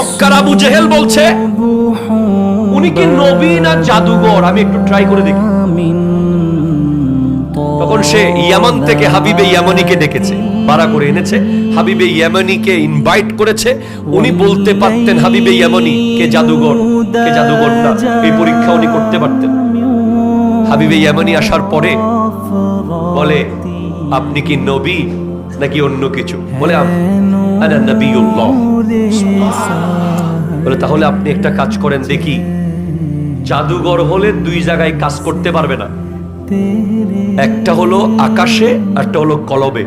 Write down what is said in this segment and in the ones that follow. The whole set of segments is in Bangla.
মক্কার আবু জেহেল বলছে উনি কি নবী না জাদুঘর, আমি একটু ট্রাই করে দেখি। তখন সে ইয়ামান থেকে হাবিবে ইয়ামানিকে ডেকেছে, ভাড়া করে এনেছে, হাবিবে ইয়ামানিকে ইনভাইট করেছে। উনি বলতে পারতেন হাবিবে ইয়ামানি কে জাদুঘর কে জাদুঘর না, এই পরীক্ষা উনি করতে পারতেন। হাবিবে ইয়ামানি আসার পরে বলে আপনি কি নবী নাকি অন্য কিছু? বলে আনা নবিয়ুল্লাহ। বলে তাহলে আপনি একটা কাজ করেন দেখি, জাদুঘর হলে দুই জায়গায় কাজ করতে পারবে না, একটা হলো আকাশে একটা হলো কলবে।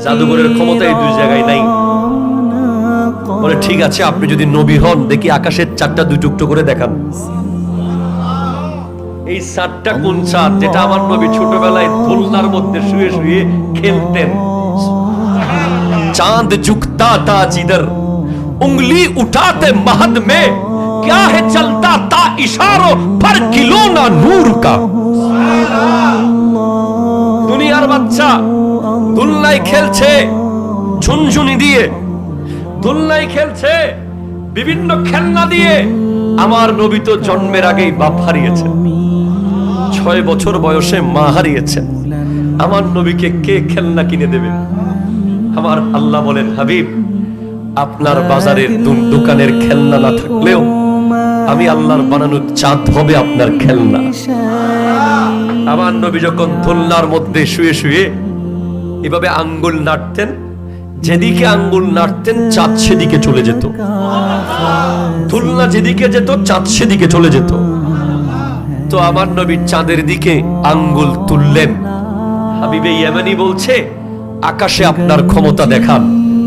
জাদুঘরের ক্ষমতা এই দুই জায়গায় নাই। বলে ঠিক আছে, আপনি যদি নবী হন দেখি আকাশের চাঁদটা দুই টুকরো করে দেখান। এই চাঁদটা কোন চাঁদ? যেটা আমার নবী ছোটবেলায় দোলনার মধ্যে শুয়ে শুয়ে খেলতেন। চাঁদ ঝুকতা তা জিদর উंगली उठाते महद में क्या है चलता ता इशारों पर खिलौना नूर का। দুনিয়ার বাচ্চা দোলনায় খেলছে, ঝুনঝুনি দিয়ে দোলনায় খেলছে, বিভিন্ন খেলনা দিয়ে। আমার নবী তো জন্মের আগেই বাপ হারিয়েছেন, 6 বছর বয়সে মা হারিয়েছেন। আমার নবীকে কে খেলনা কিনে দেবে? আমার আল্লাহ বলেন হাবিব, আপনার বাজারের দোকানের খেলনা না থাকলেও আমি আল্লাহর বানানো চাঁদ হবে আপনার খেলনা। আমার নবী যখন দোলনার মধ্যে শুয়ে শুয়ে এভাবে আঙ্গুল নাড়তেন, যেদিকে আঙ্গুল নাড়তেন চাঁদ সেদিকে চলে যেত, দোলনা যেদিকে যেত চাঁদ সেদিকে চলে যেত। তো আমার নবী চাঁদের দিকে আঙ্গুল তুললেন। হাবিবে ইয়ামানি বলছে আকাশে আপনার ক্ষমতা দেখান,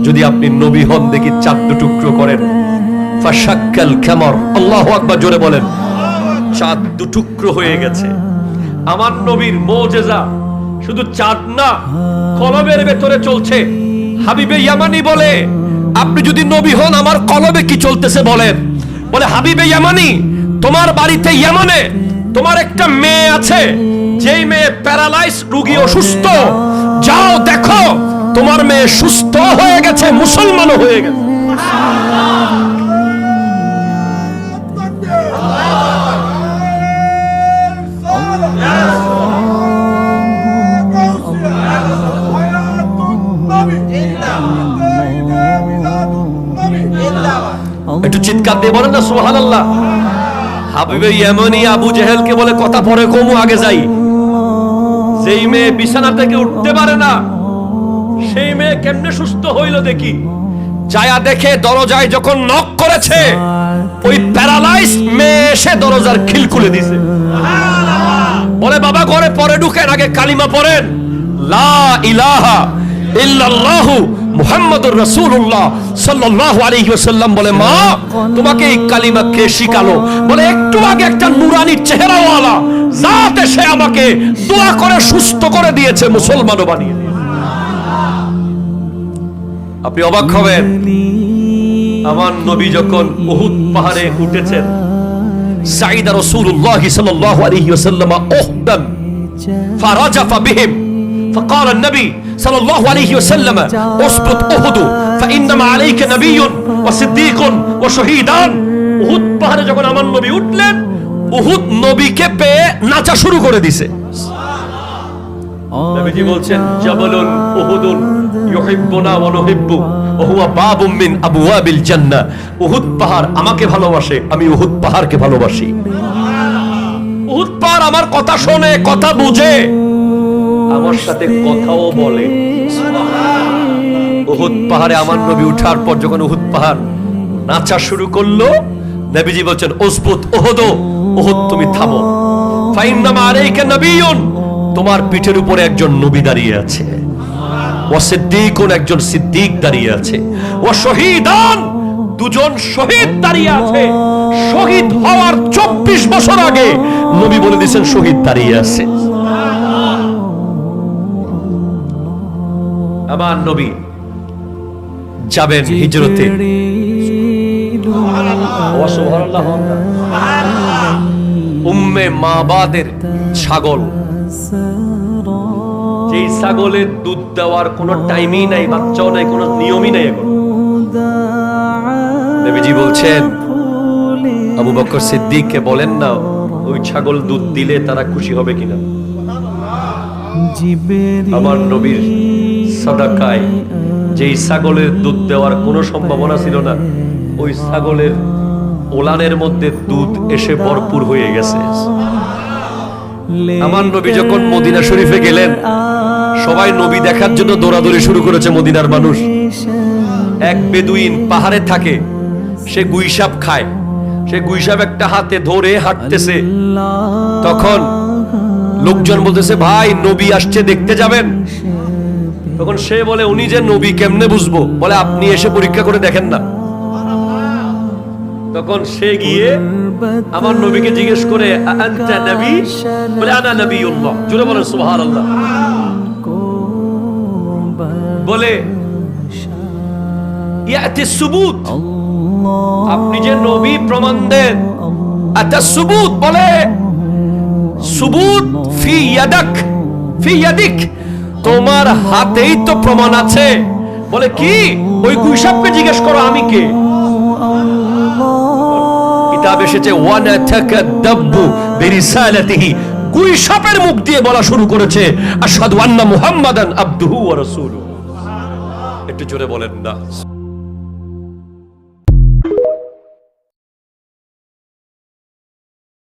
যদি আপনি নবী হন দেখি চাঁদ দুটুকরো করেন। ফাশাক্কাল কামার, আল্লাহু আকবার জোরে বলেন। চাঁদ দুটুকরো হয়ে গেছে। আমার নবীর মুজিজা শুধু চাঁদ না, কলবের ভেতরে চলছে। হাবিবে ইয়ামানি বলে আপনি যদি নবী হন আমার কলবে কি চলতেছে বলেন। বলে হাবিবে ইয়ামানি, তোমার বাড়িতে ইয়ামানে তোমার একটা মেয়ে আছে, যেই মেয়ে প্যারালাইজ রোগী, অসুস্থ। যাও দেখো তোমার মেয়ে সুস্থ হয়ে গেছে, মুসলমানও হয়ে গেছে। একটু চিৎকার দিয়ে বলেন না সুবহানাল্লাহ। হাবিবে ইয়ামানি আবু জেহেলকে বলে কথা পরে কমু, আগে যাই। যেই মেয়ে বিছানা থেকে উঠতে পারে না, সেই মেয়ে কেমনে সুস্থ হইল দেখি। যায়া দেখে দরজায় যখন নক করেছে, ওই প্যারালাইজ মেয়ে এসে দরজার খিল খুলে দিছে। বলে বাবা ঘরে পরে ঢুকেন, আগে কালিমা পড়েন, লা ইলাহা ইল্লাল্লাহু মুহাম্মাদুর রাসূলুল্লাহ সাল্লাল্লাহু আলাইহি ওয়াসাল্লাম। বলে মা তোমাকে এই কালিমা কে শিখালো? বলে একটু আগে একটা নুরানি চেহারাওয়ালা জাত এসে আমাকে দোয়া করে সুস্থ করে দিয়েছে, মুসলমানও বানিয়ে দিয়েছে। আপনি অবাক হবেন, আমার নবী যখন উহুদ পাহাড়ে উঠেছেন, সাইদা রাসূলুল্লাহ সাল্লাল্লাহু আলাইহি ওয়াসাল্লাম উহদান ফারাজাফা বিহিম فقال النبي صلى الله عليه وسلم اسقط احد فانما عليك نبي وصديق وشهيدان। উহুদ পাহাড়ে যখন আমার নবী উঠলেন, উহুদ নবীকে পেয়ে নাচা শুরু করে দিয়েছে। নবীজি বলছেন জাবালুন উহুদুন ইউহিব্বুনা ওয়া নুহিব্বু ওয়া হুয়া বাবুম মিন আবওয়াবিল জান্নাহ। উহুদ পাহাড় আমাকে ভালোবাসে, আমি উহুদ পাহাড়কে ভালোবাসি। উহুদ পাহাড় আমার কথা শোনে, কথা বুঝে, আমার সাথে কথাও বলে। উহুদ পাহাড়ে আমার নবী উঠার পর যখন উহুদ পাহাড় নাচা শুরু করলো, নবীজি বলছেন উসবুত উহুদ, উহুদ তুমি থামো। ফাইন্নামা আলাইকা নবিয়্যুন, তোমার পিঠের উপরে একজন নবী দাঁড়িয়ে আছে। ওয়া সিদ্দীকুন, একজন সিদ্দিক দাঁড়িয়ে আছে। ওয়া শহীদান, দুজন শহীদ দাঁড়িয়ে আছে। শহীদ হওয়ার 24 বছর আগে নবী বলে দিয়েছেন শহীদ দাঁড়িয়ে আছে। আমার নবী যাবেন হিজরতে। উম্মে মাবাদের ছাগল, যেই ছাগলের দুধ দেওয়ার কোনো টাইমই নাই, বাচ্চাও নাই, কোনো নিয়মই নাই। এখন নবীজি বলছেন, আবু বকর সিদ্দিককে বলেন না ওই ছাগল দুধ দিলে তারা খুশি হবে কিনা। আমার নবীর সাদাকায় যেই ছাগলের দুধ দেওয়ার কোনো সম্ভাবনা ছিল না, ওই ছাগলের ওলানের মধ্যে দুধ এসে ভরপুর হয়ে গেছে। আমার নবী যখন মদিনা শরীফে গেলেন, সবাই নবী দেখার জন্য দৌড়াদৌড়ি শুরু করেছে মদিনার মানুষ। এক বেদুইন পাহাড়ে থাকে, সে গুইসাপ খায়, সে গুইসাপ একটা হাতে ধরে হাঁটতেছে। তখন লোকজন বলতেছে, ভাই নবী আসছে, দেখতে যাবেন? তখন সে বলে, উনি যে নবী কেমনে বুঝবো? বলে, আপনি এসে পরীক্ষা করে দেখেন না। তখন সে গিয়ে আমার নবীকে জিজ্ঞেস করে, আনতা নবী? বলে, আনা নবিয়ুল্লাহ। জোরে বলেন সুবহানাল্লাহ। বলে, ইয়াতি সুবুত, আপনি যে নবী প্রমাণ দেন। আতা সুবুত, বলে সুবুত ফি ইয়াদাক, ফি ইয়াদিক, তোমার হাতেই তো প্রমাণ আছে। বলে কি? ওই গুইসাপকে জিজ্ঞেস করো আমি কে। কিতাব এসেছে, ওয়ানা তাকাদ্দাবু বিরিসালাতিহি, গুইসাপের মুখ দিয়ে বলা শুরু করেছে, আশহাদু আন্না মুহাম্মাদান আবদুহু ওয়া রাসূলুহু। একটু জোরে বলেন না।